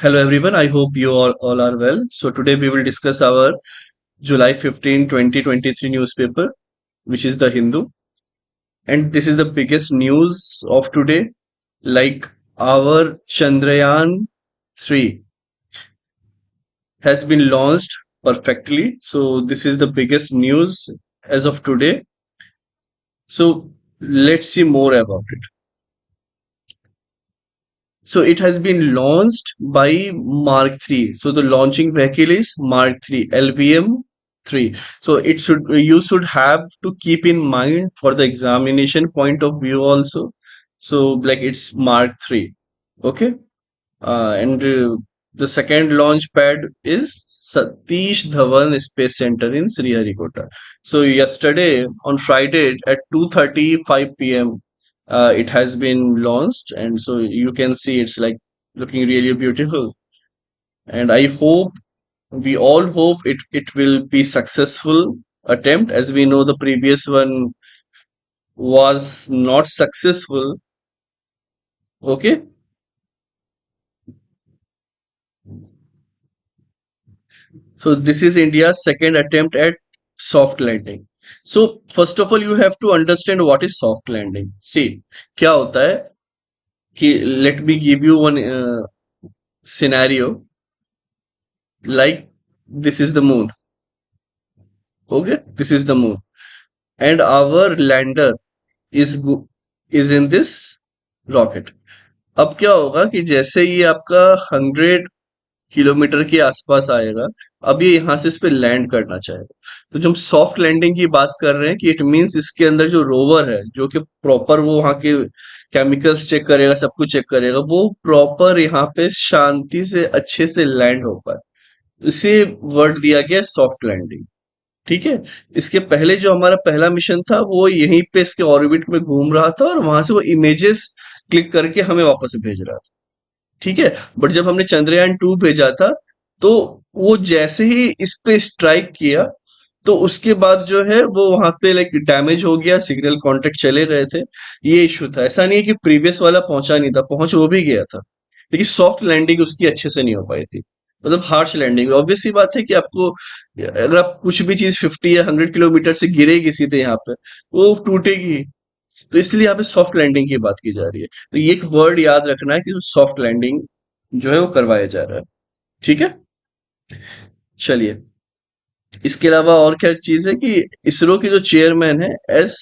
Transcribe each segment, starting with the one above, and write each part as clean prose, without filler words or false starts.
Hello everyone, I hope you all are well. So today we will discuss our July 15, 2023 newspaper, which is the Hindu. And this is the biggest news of today. Like our Chandrayaan 3 has been launched perfectly. So this is the biggest news as of today. So let's see more about it. So it has been launched by Mark 3. So the launching vehicle is Mark 3, LVM 3. So it should you should have to keep in mind for the examination point of view also. So like it's Mark 3. Okay. And the second launch pad is Satish Dhawan Space Center in Sriharikota. So yesterday on Friday at 2:35 p.m. It has been launched, and so you can see it's like looking really beautiful. And I hope we all hope it will be successful attempt, as we know the previous one was not successful. Okay. So this is India's second attempt at soft landing. So first of all, you have to understand what is soft landing. See, क्या होता है कि let me give you one scenario like this is the moon. Okay, this is the moon, and our lander is is in this rocket. अब क्या होगा कि जैसे ये आपका 100 किलोमीटर के आसपास आएगा, अब ये यहाँ से इस पे लैंड करना चाहेगा। तो जब हम सॉफ्ट लैंडिंग की बात कर रहे हैं कि इट मीन्स इसके अंदर जो रोवर है जो कि प्रॉपर वो वहाँ के केमिकल्स चेक करेगा, सब कुछ चेक करेगा, वो प्रॉपर यहाँ पे शांति से अच्छे से लैंड हो पाए, इसे वर्ड दिया गया सॉफ्ट लैंडिंग। ठीक है। इसके पहले जो हमारा पहला मिशन था वो यहीं पे इसके ऑर्बिट में घूम रहा था और वहां से वो इमेजेस क्लिक करके हमें वापस भेज रहा था। ठीक है। बट जब हमने चंद्रयान 2 भेजा था तो वो जैसे ही इस पे स्ट्राइक किया तो उसके बाद जो है वो वहां पे लाइक डैमेज हो गया, सिग्नल कांटेक्ट चले गए थे। ये इशू था। ऐसा नहीं है कि प्रीवियस वाला पहुंचा नहीं था, पहुंच वो भी गया था, लेकिन सॉफ्ट लैंडिंग उसकी अच्छे से नहीं हो पाई थी। मतलब हार्श लैंडिंग, ऑब्वियस सी बात है कि आपको अगर आप कुछ भी चीज 50 या 100 किलोमीटर से गिरेगी सीधे यहाँ पे, वो टूटेगी। तो इसलिए यहाँ पे सॉफ्ट लैंडिंग की बात की जा रही है। तो ये एक वर्ड याद रखना है कि सॉफ्ट लैंडिंग जो है वो करवाया जा रहा है। ठीक है। चलिए, इसके अलावा और क्या चीज है कि इसरो के जो चेयरमैन है एस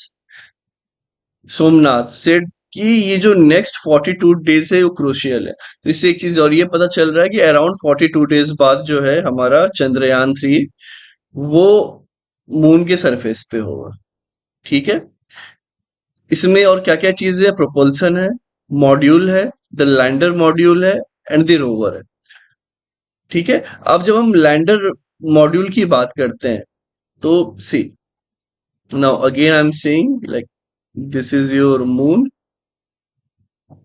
सोमनाथ सेड कि ये जो नेक्स्ट 42 डेज है वो क्रूशियल है। तो इससे एक चीज और ये पता चल रहा है कि अराउंड 42 डेज बाद जो है हमारा चंद्रयान 3 वो मून के सरफेस पे होगा। ठीक है। इसमें और क्या क्या चीजें है, प्रोपल्सन है, मॉड्यूल है, द लैंडर मॉड्यूल है, एंड द रोवर है। ठीक है। अब जब हम लैंडर मॉड्यूल की बात करते हैं तो see, now again I am saying like this is your moon.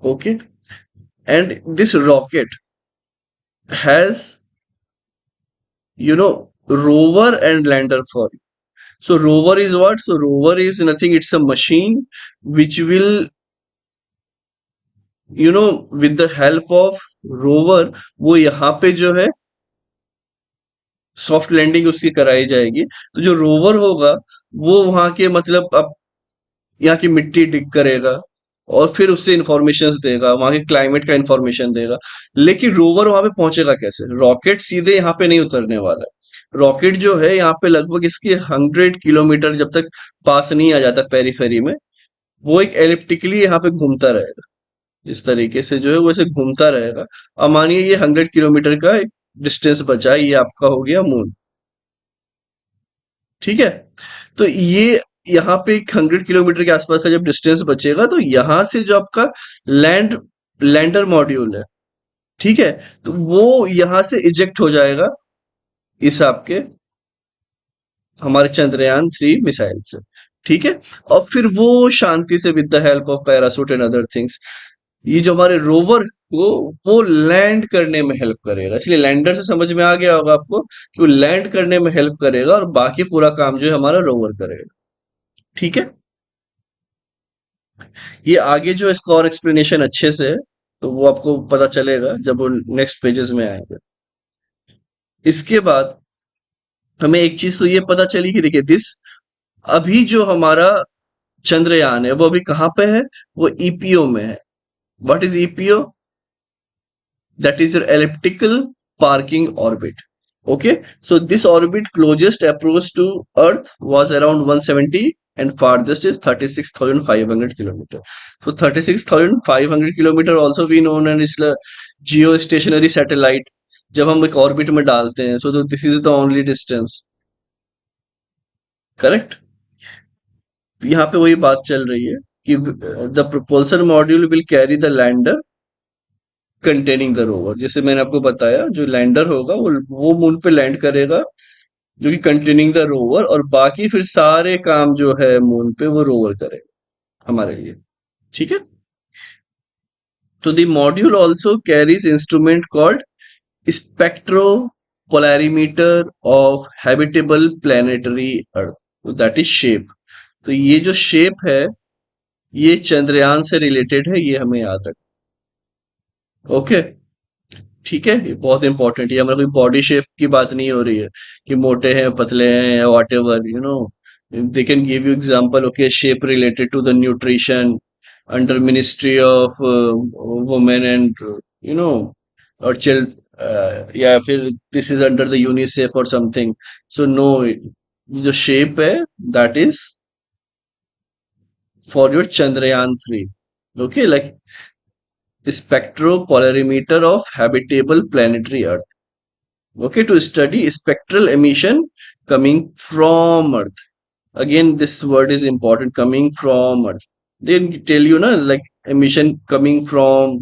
Okay. And this rocket has rover and lander for you. So rover is what? So rover is nothing, it's a machine which will, with the help of rover, वो यहाँ पे जो है soft landing उसकी कराई जाएगी। तो जो रोवर होगा वो वहां के मतलब अब यहाँ की मिट्टी डिग करेगा और फिर उससे इंफॉर्मेशन देगा, वहां के क्लाइमेट का इंफॉर्मेशन देगा। लेकिन रोवर वहां पे पहुंचेगा कैसे? रॉकेट सीधे यहाँ पे नहीं उतरने वाला है। रॉकेट जो है यहाँ पे लगभग इसके 100 किलोमीटर जब तक पास नहीं आ जाता पेरीफेरी में, वो एक एलिप्टिकली यहाँ पे घूमता रहेगा। इस तरीके से जो है वो ऐसे घूमता रहेगा। अब मानिए ये 100 किलोमीटर का एक डिस्टेंस बचा है, ये आपका हो गया मून। ठीक है। तो ये यहाँ पे एक 100 किलोमीटर के आसपास का जब डिस्टेंस बचेगा तो यहाँ से जो आपका लैंडर मॉड्यूल है, ठीक है, तो वो यहाँ से इजेक्ट हो जाएगा इस आपके हमारे चंद्रयान 3 मिसाइल से। ठीक है। और फिर वो शांति से with the help of parachute and other things ये जो हमारे रोवर को वो लैंड करने में हेल्प करेगा। इसलिए लैंडर से समझ में आ गया होगा आपको कि वो लैंड करने में हेल्प करेगा और बाकी पूरा काम जो है हमारा रोवर करेगा। ठीक है। ये आगे जो इसका और एक्सप्लेनेशन अच्छे से है तो वो आपको पता चलेगा जब वो नेक्स्ट पेजेस में आएंगे। इसके बाद हमें एक चीज तो ये पता चली कि देखिए दिस अभी जो हमारा चंद्रयान है वो अभी कहाँ पे है, वो ईपीओ में है। What is EPO? That is your elliptical parking orbit. Okay, so this orbit closest approach to Earth was around 170 and farthest is 36,500 kilometer. So 36,500 kilometer also we known as geostationary satellite. जब हम एक orbit में डालते हैं, so this is the only distance, correct. यहाँ पे वही बात चल रही है कि the propulsor module will carry the lander containing the rover. जैसे मैंने आपको बताया जो लैंडर होगा वो मून पे लैंड करेगा, जो कि कंटेनिंग द रोवर, और बाकी फिर सारे काम जो है मून पे वो रोवर करेगा हमारे लिए। ठीक है। तो the module also carries instrument called spectro polarimeter of habitable planetary earth, that is shape. तो ये जो शेप है ये चंद्रयान से रिलेटेड है, ये हमें याद रखना। ओके, ठीक है, ये बहुत इंपॉर्टेंट है। हमारा कोई बॉडी शेप की बात नहीं हो रही है कि मोटे हैं पतले हैं या whatever, you know. They can give you example, okay, shape related to the nutrition under ministry of women and you know और चिल्ड, या फिर this is under the UNICEF और समथिंग। सो नो, जो shape है that is for your Chandrayaan 3। Okay, like spectropolarimeter of habitable planetary Earth. Okay, to study spectral emission coming from Earth. Again, this word is important, coming from Earth. They tell you, na, like emission coming from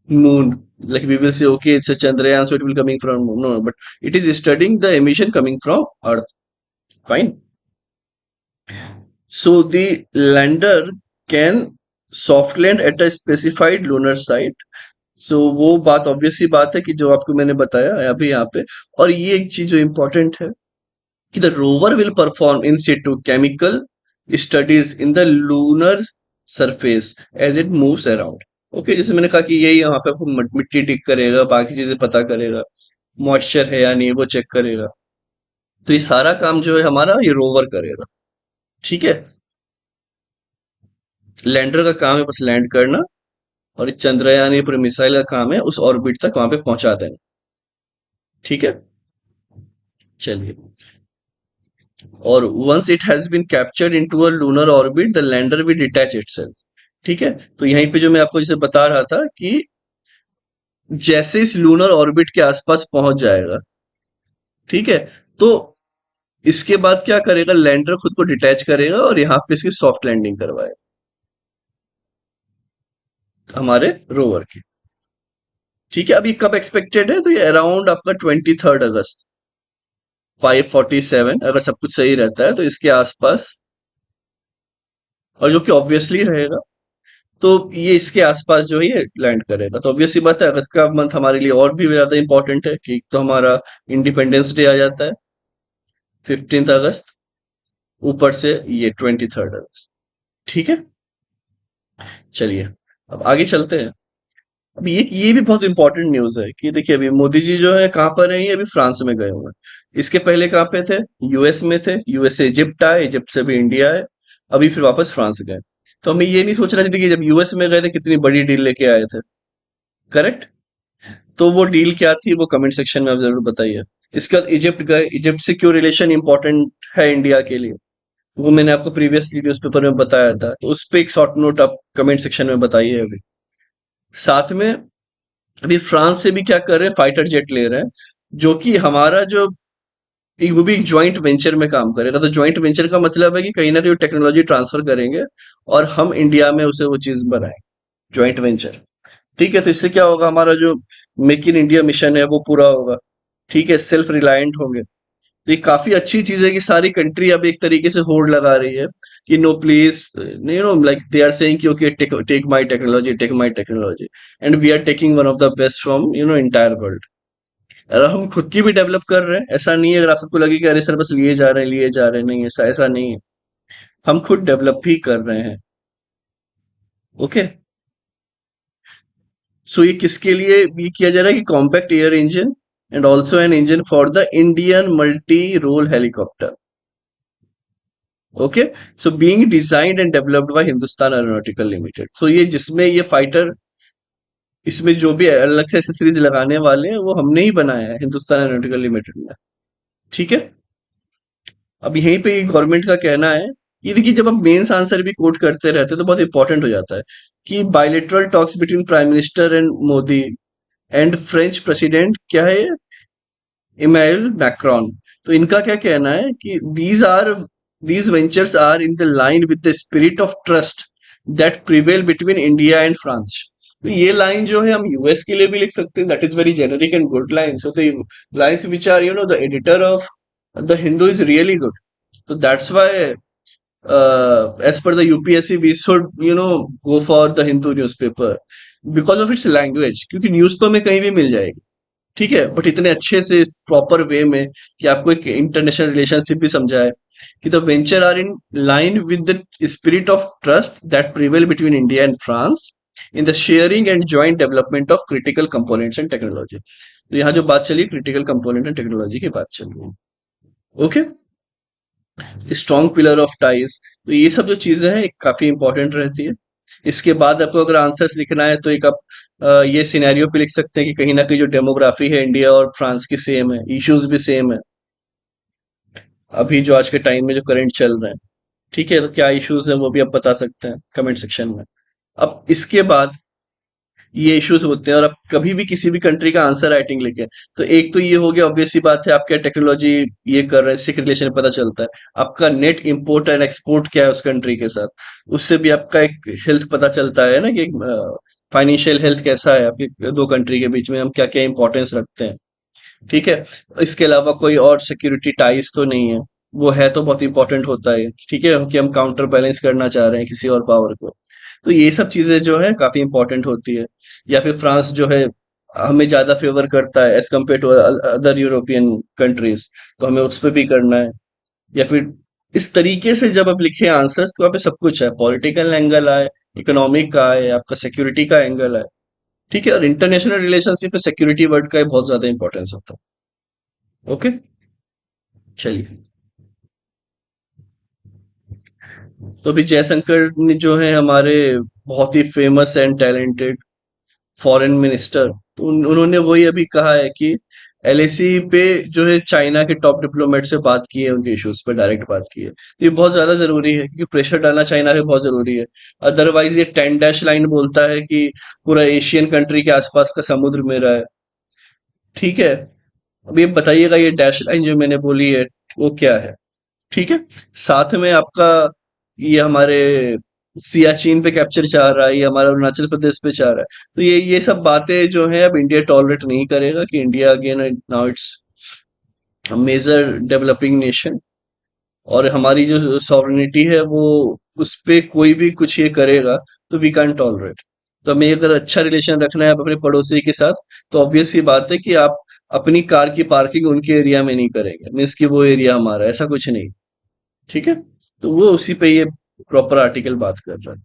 moon. Like we will say, okay, it's a Chandrayaan, so it will coming from moon. No, but it is studying the emission coming from Earth. Fine. So the lander can soft land at a specified lunar site. सो वो बात obvious सी बात है कि जो आपको मैंने बताया है अभी यहाँ पे। और ये एक चीज जो इंपॉर्टेंट है कि the rover will perform in situ chemical studies in the lunar surface as it moves around. Okay, जैसे मैंने कहा कि यही यहाँ पे आपको मिट्टी टिक करेगा, बाकी चीजें पता करेगा, मॉइस्चर है या नहीं वो चेक करेगा। तो ये सारा काम जो है हमारा ये रोवर करेगा। ठीक है, लैंडर का काम है बस लैंड करना, और चंद्रयान ये पूरे मिसाइल का काम है उस ऑर्बिट तक वहां पे पहुंचा देना। ठीक है, चलिए। और once it has been captured into a lunar orbit the lander will detach itself. ठीक है, तो यहीं पे जो मैं आपको जैसे बता रहा था कि जैसे इस लूनर ऑर्बिट के आसपास पहुंच जाएगा, ठीक है, तो इसके बाद क्या करेगा, लैंडर खुद को डिटैच करेगा और यहाँ पे इसकी सॉफ्ट लैंडिंग करवाएगा हमारे रोवर की। ठीक है, अभी कब एक्सपेक्टेड है, तो ये अराउंड आपका 23 अगस्त 5:47, अगर सब कुछ सही रहता है तो इसके आसपास, और जो कि ऑब्वियसली रहेगा, तो ये इसके आसपास जो है ये लैंड करेगा। तो ऑब्वियस सी बात है अगस्त का मंथ हमारे लिए और भी ज्यादा इंपॉर्टेंट है कि एक तो हमारा इंडिपेंडेंस डे आ जाता है 15 अगस्त, ऊपर से ये 23 अगस्त। ठीक है, चलिए अब आगे चलते हैं। अब ये भी बहुत इंपॉर्टेंट न्यूज है कि देखिए अभी मोदी जी जो है कहाँ पर है, ये अभी फ्रांस में गए हुए हैं। इसके पहले कहाँ पे थे, यूएस में थे, यूएस से इजिप्ट आए, इजिप्ट से भी इंडिया है, अभी फिर वापस फ्रांस गए। तो हमें ये नहीं सोचना चाहिए कि जब यूएस में गए थे कितनी बड़ी डील लेके आए थे, करेक्ट। तो वो डील क्या थी वो कमेंट सेक्शन में आप जरूर बताइए। इसके बाद इजिप्ट गए, इजिप्ट से क्यों रिलेशन इंपॉर्टेंट है इंडिया के लिए, वो मैंने आपको प्रीवियसली न्यूज़पेपर में बताया था, तो उस पे एक शॉर्ट नोट आप कमेंट सेक्शन में बताइए अभी। साथ में अभी फ्रांस से भी क्या कर रहे हैं, फाइटर जेट ले रहे हैं, जो कि हमारा जो वो भी एक ज्वाइंट वेंचर में काम करेगा। तो ज्वाइंट वेंचर का मतलब है कि कहीं ना कहीं टेक्नोलॉजी ट्रांसफर करेंगे और हम इंडिया में उसे वो चीज बनाए, ज्वाइंट वेंचर। ठीक है, तो इससे क्या होगा, हमारा जो मेक इन इंडिया मिशन है वो पूरा होगा। ठीक है, सेल्फ रिलायंट होंगे। तो ये काफी अच्छी चीज है कि सारी कंट्री अब एक तरीके से होड़ लगा रही है कि no please, you know, like they are saying कि okay take my technology, take my technology, and we are taking one of the best from entire world. अगर हम खुद की भी डेवलप कर रहे हैं, ऐसा नहीं है अगर आप सबको लगे कि अरे सर बस लिए जा रहे हैं लिए जा रहे हैं, नहीं, ऐसा ऐसा नहीं है, हम खुद डेवलप भी कर रहे हैं। ओके, सो ये किसके लिए ये किया जा रहा है कि compact air engine and also an engine for the Indian multi role helicopter. Okay. So being designed and developed by Hindustan aeronautical limited. So ये जिसमें ये फाइटर, इसमें जो भी अलग से एसेसरीज लगाने वाले हैं वो हमने ही बनाया है हिंदुस्तान एरोनॉटिकल लिमिटेड में। ठीक है। अब यहीं पे गवर्नमेंट का कहना है, ये देखिए जब आप मेंस आंसर भी कोट करते रहते हैं तो बहुत इंपॉर्टेंट हो जाता है कि bilateral talks between prime minister and Modi and French president क्या है, इमैनुअल मैक्रॉन। तो इनका क्या कहना है कि these ventures are in the line with the spirit of trust that prevail between India and France. तो ये लाइन जो है हम यूएस के लिए भी लिख सकते हैं, that is very generic and good line. So the lines which are the editor of the Hindu is really good. So that's why, as per the UPSC, we should, go for the Hindu newspaper because of its language. क्योंकि news तो हमें कहीं भी मिल जाएगी, ठीक है, but इतने अच्छे से प्रॉपर वे में कि आपको एक इंटरनेशनल रिलेशनशिप भी समझाए कि the venture are in line with the spirit of trust that prevail between India and France in the sharing and joint development of critical components and technology. तो यहाँ जो बात चली क्रिटिकल कंपोनेंट एंड टेक्नोलॉजी की बात चल रही है। Okay. Strong pillar of ties. तो ये सब जो चीजें हैं काफी इंपॉर्टेंट रहती है। इसके बाद आपको अगर आंसर्स लिखना है तो एक आप ये सिनेरियो पे लिख सकते हैं कि कहीं ना कहीं जो डेमोग्राफी है इंडिया और फ्रांस की सेम है, इश्यूज भी सेम है अभी जो आज के टाइम में जो करंट चल रहे हैं। ठीक है, तो क्या इश्यूज है वो भी आप बता सकते हैं कमेंट सेक्शन में। अब इसके बाद ये इश्यूज होते हैं और आप कभी भी किसी भी कंट्री का आंसर राइटिंग लिखें तो एक तो ये हो गया ऑब्वियस सी बात है, आप क्या टेक्नोलॉजी ये कर रहे हैं इससे रिलेशन पता चलता है। आपका नेट इंपोर्ट एंड एक्सपोर्ट क्या है उस कंट्री के साथ, उससे भी आपका एक हेल्थ पता चलता है ना कि फाइनेंशियल हेल्थ कैसा है आपके दो कंट्री के बीच में, हम क्या क्या इंपॉर्टेंस रखते हैं। ठीक है। इसके अलावा कोई और सिक्योरिटी टाइज तो नहीं है, वो है तो बहुत इंपॉर्टेंट होता है। ठीक है, कि हम काउंटर बैलेंस करना चाह रहे हैं किसी और पावर को। तो ये सब चीजें जो है काफी इंपॉर्टेंट होती है। या फिर फ्रांस जो है हमें ज्यादा फेवर करता है as compare to other European countries, तो हमें उस पर भी करना है। या फिर इस तरीके से जब आप लिखे आंसर्स तो वहाँ पे सब कुछ है, पॉलिटिकल एंगल आए, इकोनॉमिक का है, आपका सिक्योरिटी का एंगल है। ठीक है, और इंटरनेशनल रिलेशनशिप में सिक्योरिटी वर्ड का बहुत ज्यादा इंपॉर्टेंस होता है। ओके। चलिए, तो अभी जयशंकर ने जो है हमारे बहुत ही famous and talented foreign minister, तो उन्होंने वही अभी कहा है कि एलएसी पे जो है चाइना के टॉप डिप्लोमेट से बात की है, उनके इश्यूज पे डायरेक्ट बात की है। तो ये बहुत ज्यादा जरूरी है क्योंकि प्रेशर डालना चाइना पे बहुत जरूरी है। अदरवाइज ये 10 डैश लाइन बोलता है कि पूरा एशियन कंट्री के आसपास का समुद्र मेरा है। ठीक है। अब ये बताइएगा ये डैश लाइन जो मैंने बोली है वो क्या है। ठीक है। साथ में आपका ये हमारे सियाचिन पे कैप्चर चाह रहा है, ये हमारा अरुणाचल प्रदेश पे चाह रहा है। तो ये सब बातें जो है अब इंडिया टॉलरेट नहीं करेगा कि India again now it's major developing nation, और हमारी जो सॉवरेनिटी है वो उस पे कोई भी कुछ ये करेगा तो वी कैन टॉलरेट। तो हमें अगर अच्छा रिलेशन रखना है अपने पड़ोसी के साथ तो ऑब्वियस सी बात है कि आप अपनी कार की पार्किंग उनके एरिया में नहीं करेंगे, मीन्स कि वो एरिया हमारा है, ऐसा कुछ नहीं। ठीक है। तो वो उसी पे ये प्रॉपर आर्टिकल बात कर रहा है।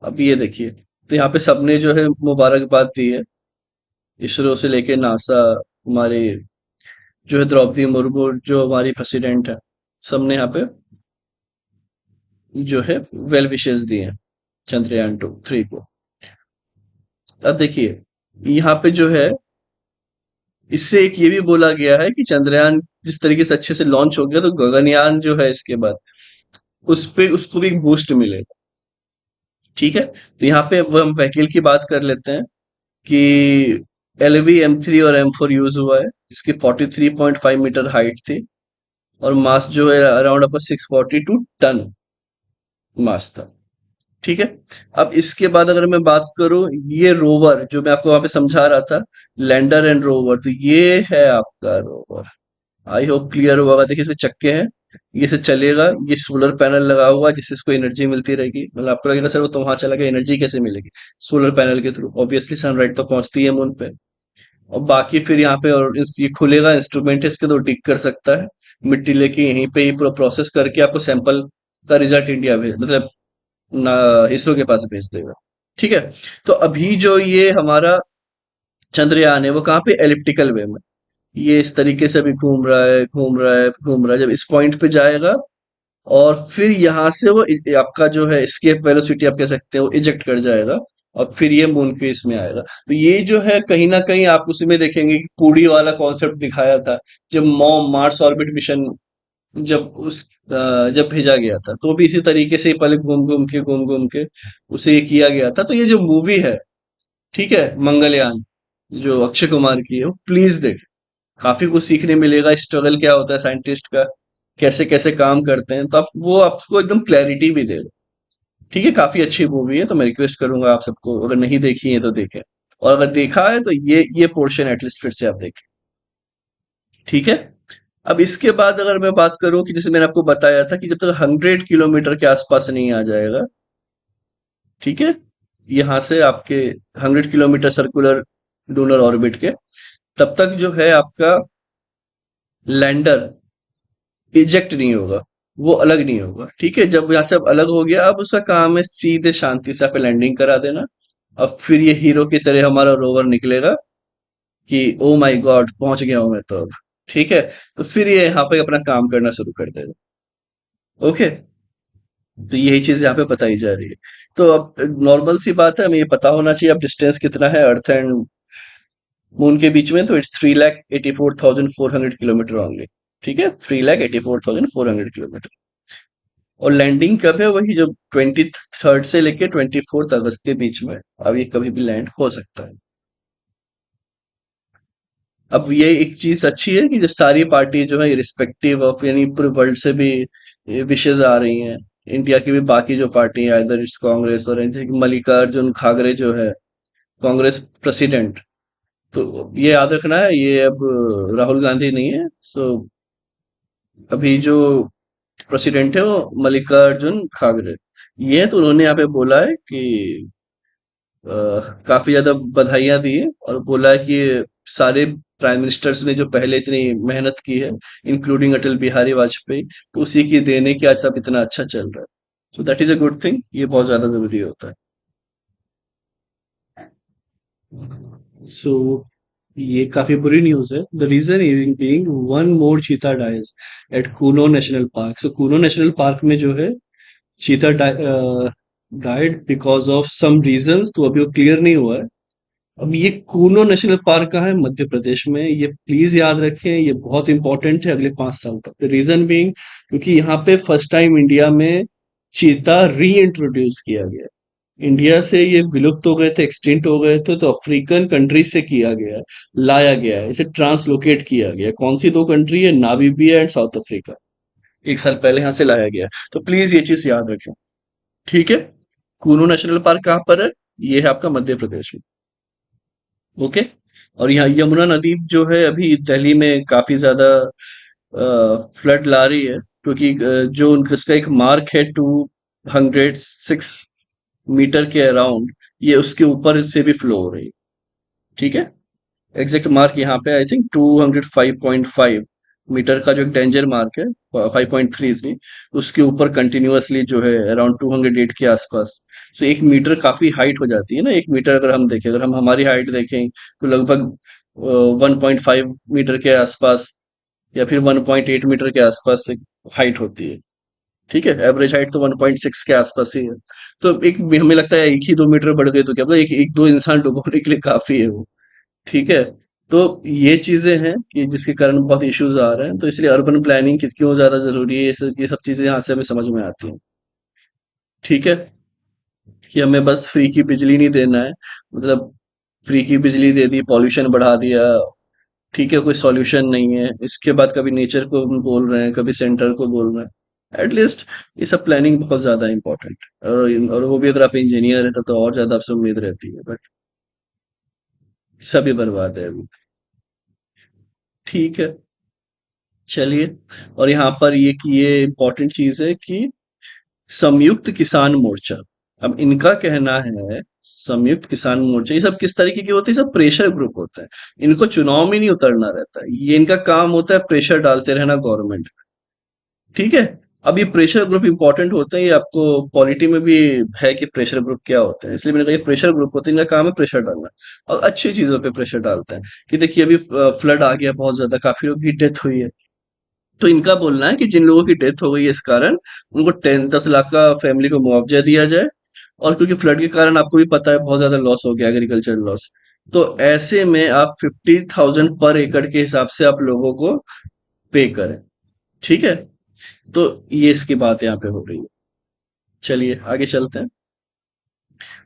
अब ये देखिए, तो यहाँ पे सबने जो है मुबारकबाद दी है, इसरो से लेके नासा, हमारे जो है द्रौपदी मुर्मू जो हमारी प्रेसिडेंट है, सबने यहाँ पे जो है वेल विशेस दिए हैं चंद्रयान 3 को। अब देखिए यहाँ पे जो है इससे एक ये भी बोला गया है कि चंद्रयान जिस तरीके से अच्छे से लॉन्च हो गया तो गगनयान जो है इसके बाद उस पे उसको भी एक बूस्ट मिलेगा। ठीक है। तो यहाँ पे वो हम व्हीकल की बात कर लेते हैं कि LV-M3 और M4 यूज हुआ है, जिसकी 43.5 मीटर हाइट थी और मास जो है अराउंड आपका 642 टन मास था। ठीक है। अब इसके बाद अगर मैं बात करूं, ये रोवर जो मैं आपको वहां पे समझा रहा था, लैंडर एंड रोवर, तो ये है आपका रोवर। आई होप क्लियर होगा। देखिए इसके चक्के हैं, ये से चलेगा, ये सोलर पैनल लगा हुआ है जिससे इसको एनर्जी मिलती रहेगी। मतलब आपको लगेगा सर वो तो वहां चला गया, एनर्जी कैसे मिलेगी? सोलर पैनल के थ्रू ऑब्वियसली सनलाइट तो पहुंचती है मून पे। और बाकी फिर यहाँ पे और ये खुलेगा इंस्ट्रूमेंट है इसके, तो टिक कर सकता है मिट्टी लेके यहीं पे ही पूरा प्रोसेस करके आपको सैंपल का रिजल्ट इंडिया भेज मतलब ना इसरो के पास भेज देगा। ठीक है। तो अभी जो ये हमारा चंद्रयान है वो कहाँ पे, एलिप्टिकल वे में, ये इस तरीके से भी घूम रहा है, घूम रहा है, घूम रहा है। जब इस पॉइंट पे जाएगा और फिर यहाँ से वो आपका जो है एस्केप वेलोसिटी आप कह सकते हो, इजेक्ट कर जाएगा और फिर ये मून के इसमें आएगा। तो ये जो है कहीं ना कहीं आप उसमें देखेंगे कि पूरी वाला कॉन्सेप्ट दिखाया था जब मॉम मार्स ऑर्बिट मिशन, जब भेजा गया था, तो भी इसी तरीके से पहले घूम घूम के उसे ये किया गया था। तो ये जो मूवी है, ठीक है, मंगलयान, जो अक्षय कुमार की है, वो प्लीज देख, काफी कुछ सीखने मिलेगा, स्ट्रगल क्या होता है साइंटिस्ट का, कैसे कैसे काम करते हैं, तो आप वो आपको एकदम क्लैरिटी भी देगा। ठीक है, काफी अच्छी मूवी है, तो मैं रिक्वेस्ट करूंगा आप सबको, अगर नहीं देखी है तो देखें, और अगर देखा है तो ये पोर्शन एटलीस्ट फिर से आप देखें। ठीक है। अब इसके बाद अगर मैं बात करूं कि जैसे मैंने आपको बताया था कि जब तक 100 किलोमीटर के आसपास नहीं आ जाएगा, ठीक है, यहाँ से आपके 100 किलोमीटर सर्कुलर लूनर ऑर्बिट के, तब तक जो है आपका लैंडर इजेक्ट नहीं होगा, वो अलग नहीं होगा। ठीक है, जब यहाँ से अब अलग हो गया, अब उसका काम है सीधे शांति से पे लैंडिंग करा देना। अब फिर ये हीरो की तरह हमारा रोवर निकलेगा कि ओ माय गॉड पहुंच गया हूं मैं तो अब। ठीक है, तो फिर ये यहाँ पे अपना काम करना शुरू कर देगा। ओके, तो यही चीज यहाँ पे बताई जा रही है। तो अब नॉर्मल सी बात है, हमें ये पता होना चाहिए अब डिस्टेंस कितना है अर्थ एंड मून के बीच में, तो इट्स 3,84,400 किलोमीटर ओनली। ठीक है, 3,84,400 किलोमीटर। और लैंडिंग कब है, वही जो 23rd से लेके 24th अगस्त के बीच में, अब ये कभी भी लैंड हो सकता है। अब ये एक चीज अच्छी है कि जो सारी पार्टी जो है रिस्पेक्टिव ऑफ, यानी पूरे वर्ल्ड से भी विशेष आ रही हैं। इंडिया की भी बाकी जो पार्टी है, इधर इट्स कांग्रेस, और जैसे कि मल्लिकार्जुन खड़गे जो है कांग्रेस प्रेसिडेंट, तो ये याद रखना है, ये अब राहुल गांधी नहीं है। सो अभी जो प्रेसिडेंट है वो मल्लिकार्जुन खड़गे, ये है। तो उन्होंने यहाँ पे बोला है कि अ, काफी ज्यादा बधाइयां दी है, और बोला है कि सारे प्राइम मिनिस्टर्स ने जो पहले इतनी मेहनत की है, इंक्लूडिंग अटल बिहारी वाजपेयी, तो उसी की देने की आज सब इतना अच्छा चल रहा है। So that is a good thing, ये बहुत ज्यादा जरूरी होता है। सो ये काफी बुरी न्यूज है। The reason being one more cheetah dies at Kuno national park. So Kuno national park में जो है cheetah died because of some reasons, तो अभी वो क्लियर नहीं हुआ है। अब ये कूनो नेशनल पार्क कहाँ है, मध्य प्रदेश में। ये प्लीज याद रखें, ये बहुत इंपॉर्टेंट है अगले 5 साल तक। रीजन बीइंग, क्योंकि यहाँ पे फर्स्ट टाइम इंडिया में चीता री इंट्रोड्यूस किया गया। इंडिया से ये विलुप्त हो गए थे, एक्सटिंक्ट हो गए थे, तो अफ्रीकन कंट्री से किया गया, लाया गया है, इसे ट्रांसलोकेट किया गया। कौन सी दो कंट्री है, नामीबिया एंड साउथ अफ्रीका, 1 साल पहले यहाँ से लाया गया। तो प्लीज ये चीज याद रखें। ठीक है, कूनो नेशनल पार्क कहाँ पर है, ये है आपका मध्य प्रदेश में। ओके। और यहाँ यमुना नदी जो है अभी दिल्ली में काफी ज्यादा फ्लड ला रही है, क्योंकि जो इसका एक मार्क है 206 मीटर के अराउंड, ये उसके ऊपर से भी फ्लो हो रही है। ठीक है, एग्जैक्ट मार्क यहाँ पे आई थिंक 205.5 मीटर का जो एक डेंजर मार्क है, 5.3 थ्री, उसके ऊपर कंटिन्यूअसली जो है अराउंड 208 के आसपास। सो 1 मीटर काफी हाइट हो जाती है ना। 1 मीटर अगर हम देखें, अगर हम हमारी हाइट देखें, तो लगभग 1.5 मीटर के आसपास, या फिर 1.8 मीटर के आसपास से हाइट होती है। ठीक है, एवरेज हाइट तो 1.6 के आसपास ही है। तो एक हमें लगता है 1 ही 2 मीटर बढ़ गए तो क्या पता, एक एक दो इंसान डुबोने के लिए काफी है वो। ठीक है, तो ये चीजें हैं कि जिसके कारण बहुत इश्यूज आ रहे हैं, तो इसलिए अर्बन प्लानिंग क्यों ज्यादा जरूरी है, ये सब चीजें यहाँ से हमें समझ में आती हैं। ठीक है, कि हमें बस फ्री की बिजली नहीं देना है, मतलब फ्री की बिजली दे दी, पॉल्यूशन बढ़ा दिया, ठीक है, कोई सॉल्यूशन नहीं है। इसके बाद कभी नेचर को हम बोल रहे हैं, कभी सेंटर को बोल रहे हैं। एटलीस्ट ये सब प्लानिंग बहुत ज्यादा इंपॉर्टेंट है, और वो भी अगर आप इंजीनियर है तो और ज्यादा आपसे उम्मीद रहती है, बट सभी बर्बाद है अभी। ठीक है, चलिए। और यहाँ पर ये इम्पोर्टेंट चीज है कि संयुक्त किसान मोर्चा, अब इनका कहना है, संयुक्त किसान मोर्चा, ये सब किस तरीके के होते हैं, सब प्रेशर ग्रुप होते हैं। इनको चुनाव में नहीं उतरना रहता है, ये इनका काम होता है प्रेशर डालते रहना गवर्नमेंट। ठीक है, अब ये प्रेशर ग्रुप इंपॉर्टेंट होते हैं, ये आपको पॉलिटी में भी है कि प्रेशर ग्रुप क्या होते हैं, इसलिए मैंने कहा ये प्रेशर ग्रुप होते हैं, इनका काम है प्रेशर डालना। और अच्छी चीजों पे प्रेशर डालते हैं कि देखिए अभी फ्लड आ गया, बहुत ज्यादा काफी लोगों की डेथ हुई है। तो इनका बोलना है कि जिन लोगों की डेथ हो गई है इस कारण, उनको 10-10 लाख का फैमिली को मुआवजा दिया जाए। और क्योंकि फ्लड के कारण आपको भी पता है बहुत ज्यादा लॉस हो गया, एग्रीकल्चर लॉस। तो ऐसे में आप 50,000 पर एकड़ के हिसाब से आप लोगों को पे करें। ठीक है। तो ये इसकी बात यहाँ पे हो रही है। चलिए आगे चलते हैं।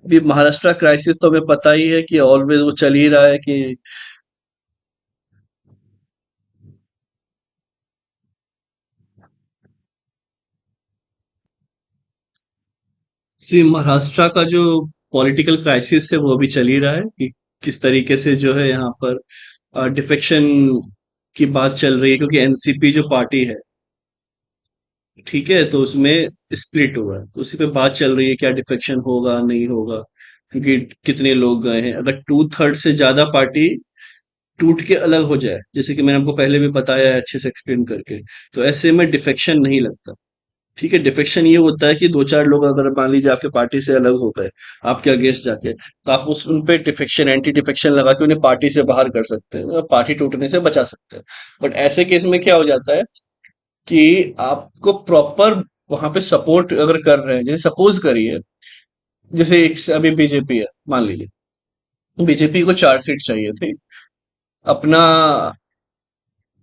अभी महाराष्ट्र क्राइसिस तो हमें पता ही है कि ऑलवेज वो चल ही रहा है कि महाराष्ट्र का जो पॉलिटिकल क्राइसिस है वो अभी चल ही रहा है कि किस तरीके से जो है यहाँ पर डिफेक्शन की बात चल रही है, क्योंकि एनसीपी जो पार्टी है, ठीक है, तो उसमें स्प्लिट हुआ है, तो उसी पे बात चल रही है क्या डिफेक्शन होगा नहीं होगा। क्योंकि कितने लोग गए हैं, अगर 2/3 से ज्यादा पार्टी टूट के अलग हो जाए, जैसे कि मैंने आपको पहले भी बताया है अच्छे से एक्सप्लेन करके, तो ऐसे में डिफेक्शन नहीं लगता। ठीक है, डिफेक्शन ये होता है कि दो चार लोग अगर मान लीजिए आपके पार्टी से अलग हो गए, आपके अगेंस्ट जाके, तो आप उस उन पे डिफेक्शन एंटी डिफेक्शन लगा के उन्हें पार्टी से बाहर कर सकते हैं और पार्टी टूटने से बचा सकते हैं। बट ऐसे केस में क्या हो जाता है कि आपको प्रॉपर वहां पे सपोर्ट अगर कर रहे हैं, जैसे सपोज करिए, जैसे अभी बीजेपी है मान लीजिए, बीजेपी को 4 सीट चाहिए थी अपना।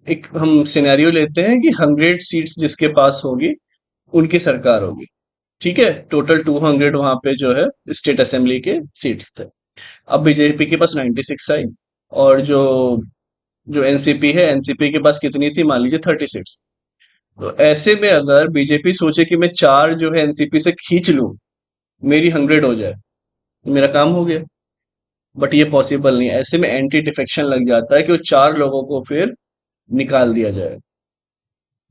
एक हम सिनेरियो लेते हैं कि 100 सीट्स जिसके पास होगी उनकी सरकार होगी। ठीक है, टोटल 200 वहां पे जो है स्टेट असेंबली के सीट्स थे। अब बीजेपी के पास 96 आई, और जो जो एनसीपी है, एनसीपी के पास कितनी थी, मान लीजिए 30 सीट्स। तो ऐसे में अगर बीजेपी सोचे कि मैं चार जो है एनसीपी से खींच लूं, मेरी 100 हो जाए, तो मेरा काम हो गया। बट ये पॉसिबल नहीं है, ऐसे में एंटी डिफेक्शन लग जाता है कि वो चार लोगों को फिर निकाल दिया जाए।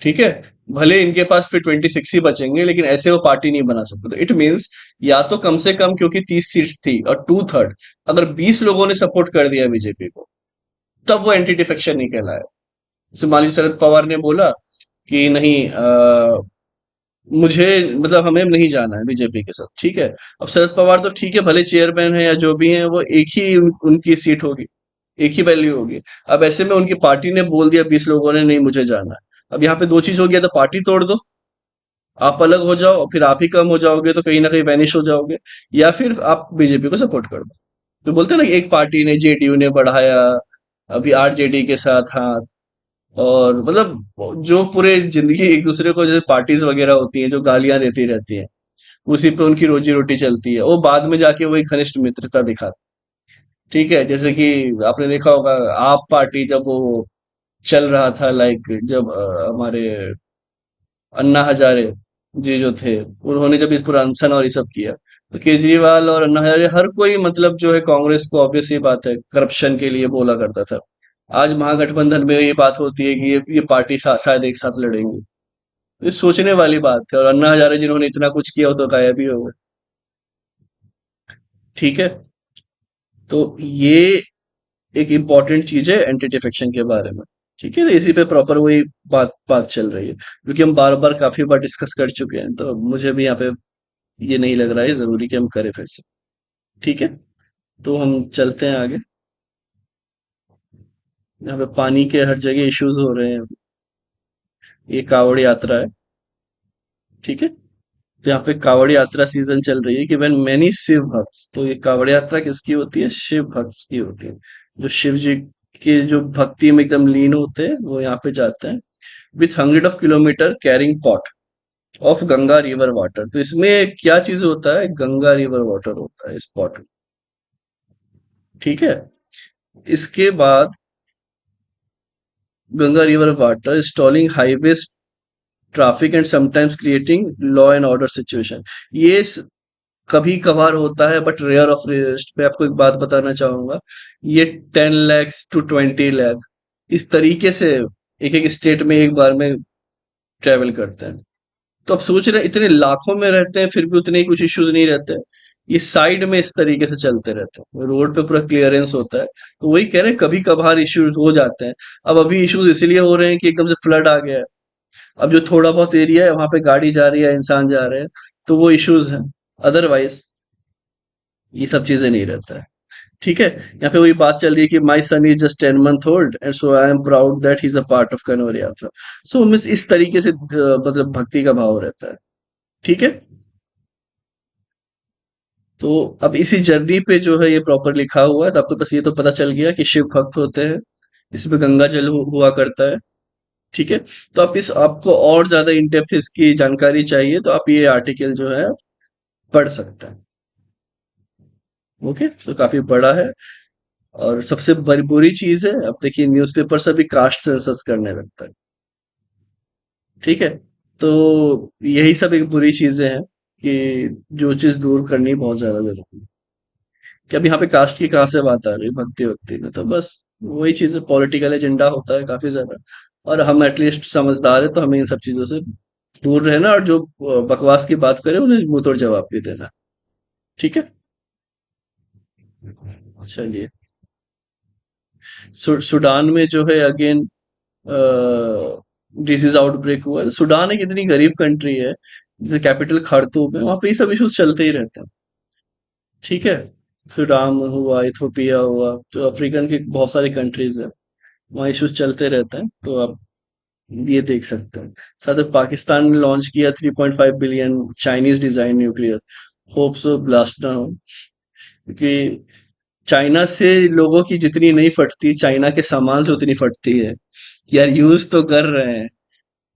ठीक है, भले इनके पास फिर 26 ही बचेंगे, लेकिन ऐसे वो पार्टी नहीं बना सकते। तो इट मीन्स या तो कम से कम, क्योंकि 30 सीट्स थी और 2/3, अगर 20 लोगों ने सपोर्ट कर दिया बीजेपी को, तब वो एंटी डिफेक्शन नहीं कहलाया। जैसे मान लीजिए शरद पवार ने बोला कि नहीं, मुझे मतलब हमें नहीं जाना है बीजेपी के साथ। ठीक है, अब शरद पवार तो ठीक है, भले चेयरमैन है या जो भी है, वो एक ही उनकी सीट होगी, एक ही वैल्यू होगी। अब ऐसे में उनकी पार्टी ने बोल दिया 20 लोगों ने नहीं मुझे जाना है, अब यहाँ पे दो चीज हो गया, तो पार्टी तोड़ दो, आप अलग हो जाओ, फिर आप ही कम हो जाओगे, तो कहीं ना कहीं वैनिश हो जाओगे, या फिर आप बीजेपी को सपोर्ट कर दो। तो बोलते हैं ना कि एक पार्टी ने, जेडीयू ने बढ़ाया अभी आरजेडी के साथ हाथ, और मतलब जो पूरे जिंदगी एक दूसरे को, जैसे पार्टीज वगैरह होती हैं जो गालियां देती रहती हैं, उसी पे उनकी रोजी रोटी चलती है, वो बाद में जाके वही घनिष्ठ मित्रता दिखाती। ठीक है, जैसे कि आपने देखा होगा आप पार्टी जब वो चल रहा था, लाइक जब हमारे अन्ना हजारे जी जो थे, उन्होंने जब इस पूरा अनशन और ये सब किया, तो केजरीवाल और अन्ना हजारे हर कोई मतलब जो है कांग्रेस को, ऑब्वियस ये बात है, करप्शन के लिए बोला करता था। आज महागठबंधन में ये बात होती है कि ये पार्टी शायद एक साथ लड़ेंगी। ये सोचने वाली बात है, और अन्ना हजारे जिन्होंने इतना कुछ किया वो तो गायब ही हो गए। ठीक है, तो ये एक इम्पॉर्टेंट चीज है एंटी डिफेक्शन के बारे में। ठीक है, तो इसी पे प्रॉपर वही बात बात चल रही है, क्योंकि हम बार बार काफी बार डिस्कस कर चुके हैं, तो मुझे भी यहाँ पे ये नहीं लग रहा है जरूरी कि हम करें फिर से। ठीक है, तो हम चलते हैं आगे। यहाँ पे पानी के हर जगह इश्यूज हो रहे हैं। ये कावड़ यात्रा है। ठीक है, तो यहाँ पे कावड़ यात्रा सीजन चल रही है कि व्हेन मैनी शिव भक्ts, तो ये कावड़ यात्रा किसकी होती है, शिव भक्ts की होती है। जो शिव जी के जो भक्ति में एकदम लीन होते हैं वो यहाँ पे जाते हैं, with 100 of kilometre carrying pot of Ganga river water. तो इसमें क्या चीज होता है, गंगा रिवर वाटर होता है इस पॉट में। ठीक है, इसके बाद Ganga river water stalling highways traffic and sometimes creating law and order situation. ये कभी कभार होता है, बट रेयर ऑफ रेयरेस्ट। मैं आपको एक बात बताना चाहूंगा, ये 10 lakhs to 20 lakh इस तरीके से एक एक स्टेट में एक बार में ट्रेवल करते हैं। तो अब सोच रहे हैं, इतने लाखों में रहते हैं फिर भी उतने ही कुछ इश्यूज नहीं रहते हैं। ये साइड में इस तरीके से चलते रहते हैं, रोड पे पूरा क्लियरेंस होता है। तो वही कह रहे हैं, कभी कभार इश्यूज हो जाते हैं। अब अभी इश्यूज इसीलिए हो रहे हैं कि एकदम से फ्लड आ गया है। अब जो थोड़ा बहुत एरिया है वहां पे गाड़ी जा रही है, इंसान जा रहे हैं, तो वो इश्यूज हैं। अदरवाइज ये सब चीजें नहीं रहता है। ठीक है, यहाँ पे वही बात चल रही है कि my son is just 10 month old and so I am proud that he is a part of Kanaur Yatra. So miss इस तरीके से मतलब भक्ति का भाव रहता है। ठीक है। तो अब इसी जर्नी पे जो है ये प्रॉपर लिखा हुआ है, तो आपको बस ये तो पता चल गया कि शिव भक्त होते हैं, इसमें गंगा जल हुआ करता है। ठीक है। तो आप इस आपको और ज्यादा इन डेप्थ इसकी जानकारी चाहिए तो आप ये आर्टिकल जो है पढ़ सकते हैं। ओके, तो काफी बड़ा है। और सबसे बड़ी बुरी चीज है, अब देखिए न्यूज़पेपर से भी कास्ट सेंसस करने लगता है। ठीक है। तो यही सब एक बुरी चीजें हैं कि जो चीज दूर करनी बहुत ज्यादा जरूरी है। कि अब यहाँ पे कास्ट की कहाँ से बात आ रही है भक्ति वक्ति में, तो बस वही चीज पॉलिटिकल एजेंडा होता है काफी ज्यादा। और हम एटलीस्ट समझदार है तो हमें इन सब चीजों से दूर रहना, और जो बकवास की बात करे उन्हें मुंह तोड़ जवाब भी देना। ठीक है। चलिए। सूडान में जो है अगेन डिजीज आउटब्रेक हुआ है। सूडान एक इतनी गरीब कंट्री है, जैसे कैपिटल खार्तूम है, वहां पे ये सब इश्यूज चलते ही रहते हैं। ठीक है। सूडान हुआ, इथोपिया हुआ, जो अफ्रीकन की बहुत सारी कंट्रीज है, वहाँ इश्यूज चलते रहते हैं, तो आप ये देख सकते हैं। साथ में पाकिस्तान ने लॉन्च किया 3.5 billion Chinese design nuclear. Hope so blast ना हो, क्योंकि चाइना से लोगों की जितनी नहीं फटती, चाइना के सामान से उतनी फटती है। यार यूज तो कर रहे हैं,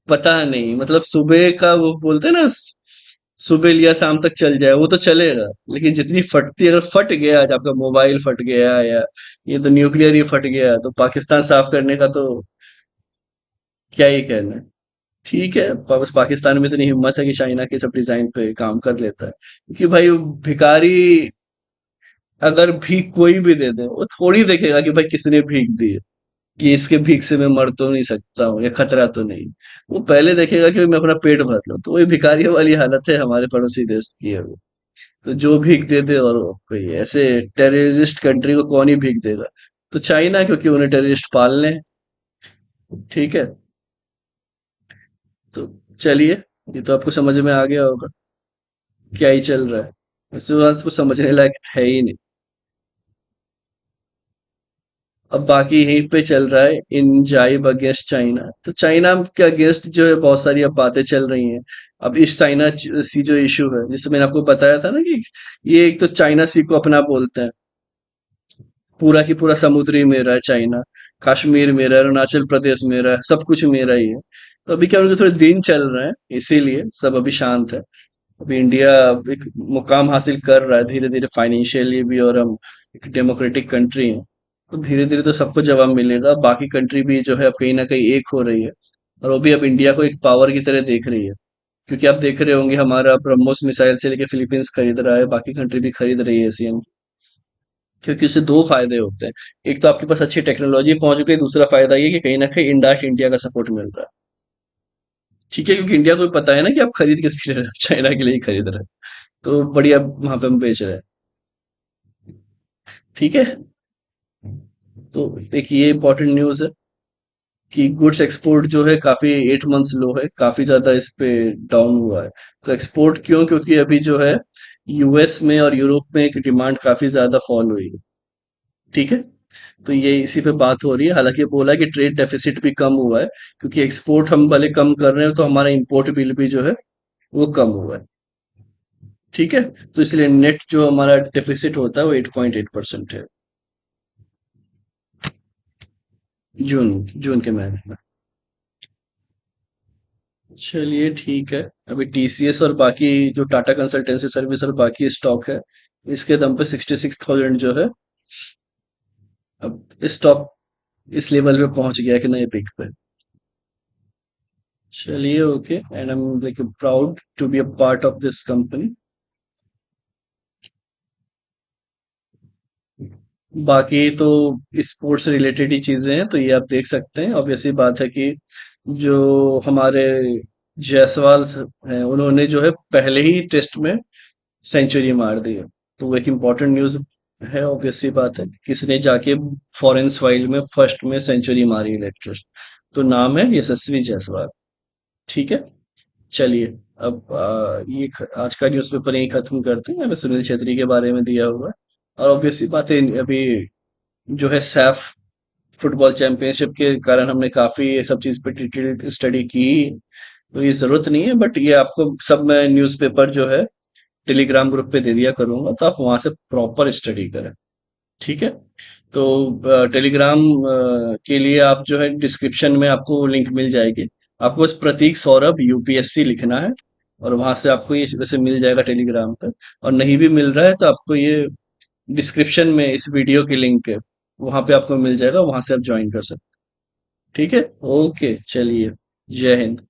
पता नहीं, मतलब सुबह का वो बोलते हैं ना, सुबह लिया शाम तक चल जाए, वो तो चलेगा। लेकिन जितनी फटती, अगर फट गया, आज आपका मोबाइल फट गया या ये तो न्यूक्लियर ही फट गया, तो पाकिस्तान साफ करने का तो क्या ही कहना है। ठीक है, बस पाकिस्तान में इतनी हिम्मत है कि चाइना के सब डिजाइन पे काम कर लेता है, क्योंकि भाई भिखारी अगर भीख कोई भी दे दे, वो थोड़ी देखेगा कि भाई किसने भीख दी है, कि इसके भीख से मैं मर तो नहीं सकता हूँ या खतरा तो नहीं। वो पहले देखेगा कि मैं अपना पेट भर लूं। तो वही भिखारियों वाली हालत है हमारे पड़ोसी देश की है वो। तो जो भीख दे दे, और कोई ऐसे टेररिस्ट कंट्री को कौन ही भीख देगा। तो चाइना, क्योंकि उन्हें टेररिस्ट पालने हैं। ठीक है। तो चलिए, ये तो आपको समझ में आ गया होगा क्या ही चल रहा है। इसके बाद कुछ समझने लायक है ही नहीं। अब बाकी यहीं पे चल रहा है इन जाइब अगेंस्ट चाइना। तो चाइना के अगेंस्ट जो है बहुत सारी अब बातें चल रही हैं। अब इस चाइना सी जो इशू है, जिससे मैंने आपको बताया था ना कि ये एक तो चाइना सी को अपना बोलते हैं, पूरा की पूरा समुद्री मेरा है चाइना, कश्मीर मेरा है, अरुणाचल प्रदेश मेरा है, सब कुछ मेरा ही है। तो अभी क्या उनके थोड़े दिन चल रहे हैं, इसीलिए सब अभी शांत है। अभी इंडिया एक मुकाम हासिल कर रहा है धीरे धीरे फाइनेंशियली भी, और हम एक डेमोक्रेटिक कंट्री हैं, तो धीरे धीरे तो सबको जवाब मिलेगा। बाकी कंट्री भी जो है अब कहीं ना कहीं एक हो रही है, और वो भी अब इंडिया को एक पावर की तरह देख रही है। क्योंकि आप देख रहे होंगे हमारा ब्रह्मोस मिसाइल से लेके फिलीपींस खरीद रहा है, बाकी कंट्री भी खरीद रही है एशियन। क्योंकि उससे दो फायदे होते हैं। एक तो आपके पास अच्छी टेक्नोलॉजी पहुंच गई, दूसरा फायदा ये कि कहीं ना कहीं इंडायरेक्ट इंडिया का सपोर्ट मिल रहा है। ठीक है, क्योंकि इंडिया को भी पता है ना कि आप खरीद किसके लिए रहे हो, चाइना के लिए ही खरीद रहे हैं। तो बढ़िया वहां पे हम बेच रहे हैं। ठीक है। तो एक ये इंपॉर्टेंट न्यूज है कि गुड्स एक्सपोर्ट जो है काफी 8 months लो है, काफी ज्यादा इस पे डाउन हुआ है। तो एक्सपोर्ट क्यों? क्योंकि अभी जो है यूएस में और यूरोप में एक डिमांड काफी ज्यादा फॉल हुई है। ठीक है। तो ये इसी पे बात हो रही है। हालांकि बोला है कि ट्रेड डेफिसिट भी कम हुआ है, क्योंकि एक्सपोर्ट हम भले कम कर रहे हैं तो हमारा इंपोर्ट बिल भी जो है वो कम हुआ है। ठीक है। तो इसलिए नेट जो हमारा डेफिसिट होता है वो 8.8% है। जून जून के महीने में। चलिए ठीक है। अभी टीसीएस और बाकी जो टाटा कंसल्टेंसी सर्विस और बाकी स्टॉक है, इसके दम पे 66,000 जो है अब स्टॉक इस लेवल पे पहुंच गया है कि नए पीक पे। चलिए okay, and I am like proud to be a part of this company. बाकी तो स्पोर्ट्स रिलेटेड ही चीजें हैं, तो ये आप देख सकते हैं। ऑब्वियसली बात है कि जो हमारे जायसवाल हैं, उन्होंने जो है पहले ही टेस्ट में सेंचुरी मार दी है। तो वो एक इम्पोर्टेंट न्यूज है। ऑब्वियसली बात है, किसने जाके फॉरेन सॉइल में फर्स्ट में सेंचुरी मारी है टेस्ट, तो नाम है यशस्वी जायसवाल। ठीक है, चलिए। अब आज का न्यूज़पेपर यहीं खत्म करते हैं। हमें सुनील छेत्री के बारे में दिया हुआ है, और ऑब्वियसली बात है, अभी जो है सैफ फुटबॉल चैंपियनशिप के कारण हमने काफी ये सब चीज पे डिटेल्ड स्टडी की, तो ये जरूरत नहीं है, बट ये आपको सब मैं न्यूज़पेपर जो है टेलीग्राम ग्रुप पे दे दिया करूंगा, तो आप वहां से प्रॉपर स्टडी करें। ठीक है, तो टेलीग्राम के लिए आप जो है डिस्क्रिप्शन में आपको लिंक मिल जाएगी। आपको बस प्रतीक सौरभ यूपीएससी लिखना है, और वहां से आपको ये वैसे मिल जाएगा टेलीग्राम पे। और नहीं भी मिल रहा है तो आपको ये डिस्क्रिप्शन में इस वीडियो की लिंक है, वहां पे आपको मिल जाएगा, वहां से आप ज्वाइन कर सकते हैं। ठीक है, ओके, चलिए, जय हिंद।